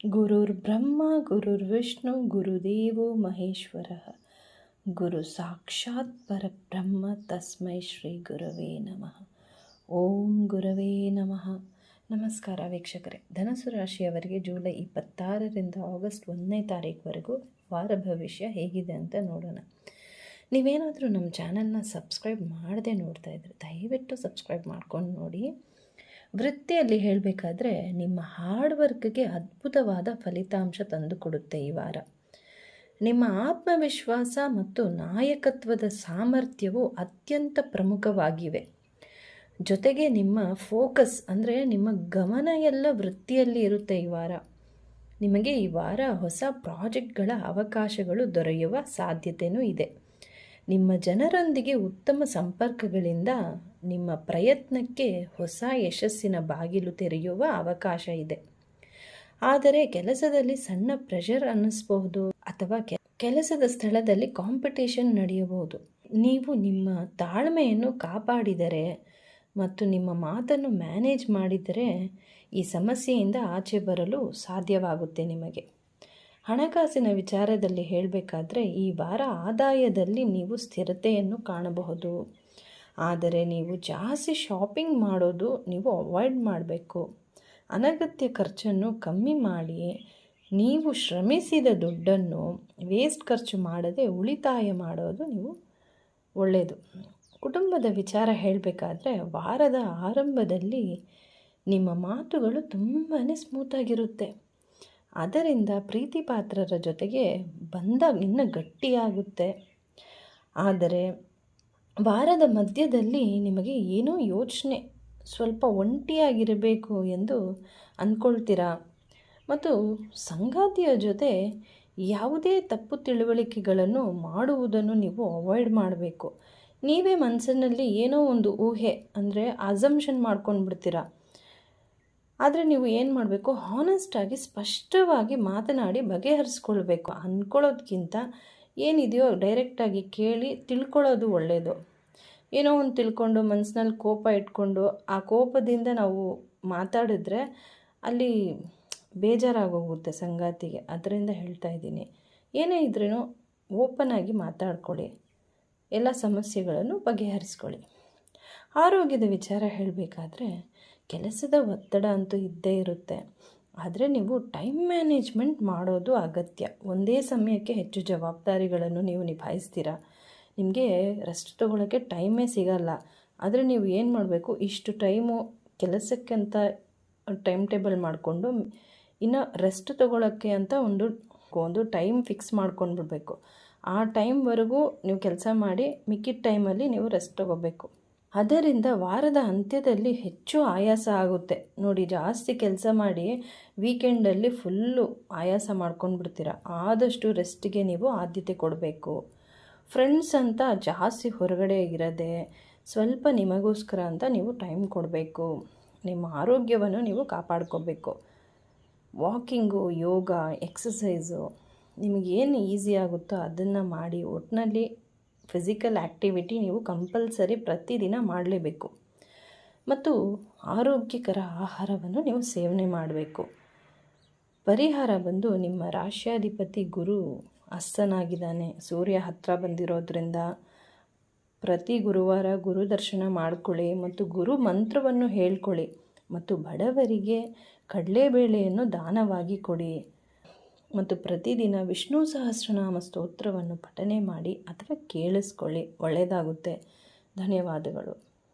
ಗುರುರ್ಬ್ರಹ್ಮ ಗುರುರ್ವಿಷ್ಣು ಗುರುದೇವೋ ಮಹೇಶ್ವರಃ ಗುರು ಸಾಕ್ಷಾತ್ ಪರಬ್ರಹ್ಮ ತಸ್ಮೈ ಶ್ರೀ ಗುರವೇ ನಮಃ. ಓಂ ಗುರವೇ ನಮಃ. ನಮಸ್ಕಾರ ವೀಕ್ಷಕರೇ. ಧನಸು ರಾಶಿಯವರಿಗೆ ಜುಲೈ 26ರಿಂದ ಆಗಸ್ಟ್ 1ನೇ ತಾರೀಕುವರೆಗೂ ವಾರ ಭವಿಷ್ಯ ಹೇಗಿದೆ ಅಂತ ನೋಡೋಣ. ನೀವೇನಾದರೂ ನಮ್ಮ ಚಾನಲ್ನ ಸಬ್ಸ್ಕ್ರೈಬ್ ಮಾಡದೆ ನೋಡ್ತಾ ಇದ್ರೆ ದಯವಿಟ್ಟು ಸಬ್ಸ್ಕ್ರೈಬ್ ಮಾಡ್ಕೊಂಡು ನೋಡಿ. ವೃತ್ತಿಯಲ್ಲಿ ಹೇಳಬೇಕಾದ್ರೆ ನಿಮ್ಮ ಹಾರ್ಡ್ ವರ್ಕ್ಗೆ ಅದ್ಭುತವಾದ ಫಲಿತಾಂಶ ತಂದುಕೊಡುತ್ತೆ ಈ ವಾರ. ನಿಮ್ಮ ಆತ್ಮವಿಶ್ವಾಸ ಮತ್ತು ನಾಯಕತ್ವದ ಸಾಮರ್ಥ್ಯವು ಅತ್ಯಂತ ಪ್ರಮುಖವಾಗಿವೆ. ಜೊತೆಗೆ ನಿಮ್ಮ ಫೋಕಸ್ ಅಂದರೆ ನಿಮ್ಮ ಗಮನ ಎಲ್ಲ ವೃತ್ತಿಯಲ್ಲಿ ಇರುತ್ತೆ ಈ ವಾರ. ನಿಮಗೆ ಈ ವಾರ ಹೊಸ ಪ್ರಾಜೆಕ್ಟ್ಗಳ ಅವಕಾಶಗಳು ದೊರೆಯುವ ಸಾಧ್ಯತೆಯೂ ಇದೆ. ನಿಮ್ಮ ಜನರೊಂದಿಗೆ ಉತ್ತಮ ಸಂಪರ್ಕಗಳಿಂದ ನಿಮ್ಮ ಪ್ರಯತ್ನಕ್ಕೆ ಹೊಸ ಯಶಸ್ಸಿನ ಬಾಗಿಲು ತೆರೆಯುವ ಅವಕಾಶ ಇದೆ. ಆದರೆ ಕೆಲಸದಲ್ಲಿ ಸಣ್ಣ ಪ್ರೆಷರ್ ಅನ್ನಿಸ್ಬಹುದು ಅಥವಾ ಕೆಲಸದ ಸ್ಥಳದಲ್ಲಿ ಕಾಂಪಿಟೇಷನ್ ನಡೆಯಬಹುದು. ನೀವು ನಿಮ್ಮ ತಾಳ್ಮೆಯನ್ನು ಕಾಪಾಡಿದರೆ ಮತ್ತು ನಿಮ್ಮ ಮಾತನ್ನು ಮ್ಯಾನೇಜ್ ಮಾಡಿದರೆ ಈ ಸಮಸ್ಯೆಯಿಂದ ಆಚೆ ಬರಲು ಸಾಧ್ಯವಾಗುತ್ತೆ ನಿಮಗೆ. ಹಣಕಾಸಿನ ವಿಚಾರದಲ್ಲಿ ಹೇಳಬೇಕಾದ್ರೆ ಈ ವಾರ ಆದಾಯದಲ್ಲಿ ನೀವು ಸ್ಥಿರತೆಯನ್ನು ಕಾಣಬಹುದು. ಆದರೆ ನೀವು ಜಾಸ್ತಿ ಶಾಪಿಂಗ್ ಮಾಡೋದು ನೀವು ಅವಾಯ್ಡ್ ಮಾಡಬೇಕು. ಅನಗತ್ಯ ಖರ್ಚನ್ನು ಕಮ್ಮಿ ಮಾಡಿ ನೀವು ಶ್ರಮಿಸಿದ ದುಡ್ಡನ್ನು ವೇಸ್ಟ್ ಖರ್ಚು ಮಾಡದೆ ಉಳಿತಾಯ ಮಾಡೋದು ನೀವು ಒಳ್ಳೆಯದು. ಕುಟುಂಬದ ವಿಚಾರ ಹೇಳಬೇಕಾದ್ರೆ ವಾರದ ಆರಂಭದಲ್ಲಿ ನಿಮ್ಮ ಮಾತುಗಳು ತುಂಬಾ ಸ್ಮೂತಾಗಿರುತ್ತೆ. ಅದರಿಂದ ಪ್ರೀತಿ ಪಾತ್ರರ ಜೊತೆಗೆ ಬಂಧ ಇನ್ನೂ ಗಟ್ಟಿಯಾಗುತ್ತೆ. ಆದರೆ ವಾರದ ಮಧ್ಯದಲ್ಲಿ ನಿಮಗೆ ಏನೋ ಯೋಚನೆ, ಸ್ವಲ್ಪ ಒಂಟಿಯಾಗಿರಬೇಕು ಎಂದು ಅಂದ್ಕೊಳ್ತೀರಾ ಮತ್ತು ಸಂಗಾತಿಯ ಜೊತೆ ಯಾವುದೇ ತಪ್ಪು ತಿಳುವಳಿಕೆಗಳನ್ನು ಮಾಡುವುದನ್ನು ನೀವು ಅವಾಯ್ಡ್ ಮಾಡಬೇಕು. ನೀವೇ ಮನಸ್ಸಿನಲ್ಲಿ ಏನೋ ಒಂದು ಊಹೆ ಅಂದರೆ ಅಸಂಪ್ಷನ್ ಮಾಡ್ಕೊಂಡು ಬಿಡ್ತೀರಾ. ಆದರೆ ನೀವು ಏನು ಮಾಡಬೇಕು, ಹಾನೆಸ್ಟಾಗಿ ಸ್ಪಷ್ಟವಾಗಿ ಮಾತನಾಡಿ ಬಗೆಹರಿಸ್ಕೊಳ್ಬೇಕು. ಅಂದ್ಕೊಳ್ಳೋದಕ್ಕಿಂತ ಏನಿದೆಯೋ ಡೈರೆಕ್ಟಾಗಿ ಕೇಳಿ ತಿಳ್ಕೊಳ್ಳೋದು ಒಳ್ಳೆಯದು. ಏನೋ ಒಂದು ತಿಳ್ಕೊಂಡು ಮನಸ್ಸಿನಲ್ಲಿ ಕೋಪ ಇಟ್ಕೊಂಡು ಆ ಕೋಪದಿಂದ ನಾವು ಮಾತಾಡಿದ್ರೆ ಅಲ್ಲಿ ಬೇಜಾರಾಗೋಗುತ್ತೆ ಸಂಗಾತಿಗೆ. ಅದರಿಂದ ಹೇಳ್ತಾ ಇದ್ದೀನಿ, ಏನೇ ಇದ್ರೂ ಓಪನ್ ಆಗಿ ಮಾತಾಡ್ಕೊಳ್ಳಿ, ಎಲ್ಲ ಸಮಸ್ಯೆಗಳನ್ನು ಬಗೆಹರಿಸ್ಕೊಳ್ಳಿ. ಆರೋಗ್ಯದ ವಿಚಾರ ಹೇಳಬೇಕಾದ್ರೆ ಕೆಲಸದ ಒತ್ತಡ ಅಂತೂ ಇದ್ದೇ ಇರುತ್ತೆ. ಆದರೆ ನೀವು ಟೈಮ್ ಮ್ಯಾನೇಜ್ಮೆಂಟ್ ಮಾಡೋದು ಅಗತ್ಯ. ಒಂದೇ ಸಮಯಕ್ಕೆ ಹೆಚ್ಚು ಜವಾಬ್ದಾರಿಗಳನ್ನು ನೀವು ನಿಭಾಯಿಸ್ತೀರಾ. ನಿಮಗೆ ರೆಸ್ಟ್ ತೊಗೊಳ್ಳೋಕ್ಕೆ ಟೈಮೇ ಸಿಗಲ್ಲ. ಆದರೆ ನೀವು ಏನು ಮಾಡಬೇಕು, ಇಷ್ಟು ಟೈಮು ಕೆಲಸಕ್ಕಂತ ಟೈಮ್ ಟೇಬಲ್ ಮಾಡಿಕೊಂಡು ಇನ್ನು ರೆಸ್ಟ್ ತೊಗೊಳ್ಳೋಕ್ಕೆ ಅಂತ ಒಂದು ಟೈಮ್ ಫಿಕ್ಸ್ ಮಾಡ್ಕೊಂಡ್ಬಿಡ್ಬೇಕು. ಆ ಟೈಮ್ವರೆಗೂ ನೀವು ಕೆಲಸ ಮಾಡಿ ಮಿಕ್ಕಿದ ಟೈಮಲ್ಲಿ ನೀವು ರೆಸ್ಟ್ ತೊಗೋಬೇಕು. ಅದರಿಂದ ವಾರದ ಅಂತ್ಯದಲ್ಲಿ ಹೆಚ್ಚು ಆಯಾಸ ಆಗುತ್ತೆ ನೋಡಿ. ಜಾಸ್ತಿ ಕೆಲಸ ಮಾಡಿ ವೀಕೆಂಡಲ್ಲಿ ಫುಲ್ಲು ಆಯಾಸ ಮಾಡ್ಕೊಂಡ್ಬಿಡ್ತೀರ. ಆದಷ್ಟು ರೆಸ್ಟಿಗೆ ನೀವು ಆದ್ಯತೆ ಕೊಡಬೇಕು. ಫ್ರೆಂಡ್ಸ್ ಅಂತ ಜಾಸ್ತಿ ಹೊರಗಡೆ ಇರದೆ ಸ್ವಲ್ಪ ನಿಮಗೋಸ್ಕರ ಅಂತ ನೀವು ಟೈಮ್ ಕೊಡಬೇಕು. ನಿಮ್ಮ ಆರೋಗ್ಯವನ್ನು ನೀವು ಕಾಪಾಡ್ಕೋಬೇಕು. ವಾಕಿಂಗು, ಯೋಗ, ಎಕ್ಸಸೈಸು ನಿಮಗೇನು ಈಸಿ ಆಗುತ್ತೋ ಅದನ್ನು ಮಾಡಿ. ಒಟ್ಟಿನಲ್ಲಿ ಫಿಸಿಕಲ್ ಆ್ಯಕ್ಟಿವಿಟಿ ನೀವು ಕಂಪಲ್ಸರಿ ಪ್ರತಿದಿನ ಮಾಡಲೇಬೇಕು. ಮತ್ತು ಆರೋಗ್ಯಕರ ಆಹಾರವನ್ನು ನೀವು ಸೇವನೆ ಮಾಡಬೇಕು. ಪರಿಹಾರ ಬಂದು ನಿಮ್ಮ ರಾಶ್ಯಾಧಿಪತಿ ಗುರು ಅಸ್ತನಾಗಿದ್ದಾನೆ. ಸೂರ್ಯ ಹತ್ತಿರ ಬಂದಿರೋದ್ರಿಂದ ಪ್ರತಿ ಗುರುವಾರ ಗುರು ದರ್ಶನ ಮಾಡ್ಕೊಳ್ಳಿ ಮತ್ತು ಗುರು ಮಂತ್ರವನ್ನು ಹೇಳ್ಕೊಳ್ಳಿ. ಮತ್ತು ಬಡವರಿಗೆ ಕಡಲೆಬೇಳೆಯನ್ನು ದಾನವಾಗಿ ಕೊಡಿ. ಮತ್ತು ಪ್ರತಿದಿನ ವಿಷ್ಣು ಸಹಸ್ರನಾಮ ಸ್ತೋತ್ರವನ್ನು ಪಠನೆ ಮಾಡಿ ಅಥವಾ ಕೇಳಿಸ್ಕೊಳ್ಳಿ. ಒಳ್ಳೆಯದಾಗುತ್ತೆ. ಧನ್ಯವಾದಗಳು.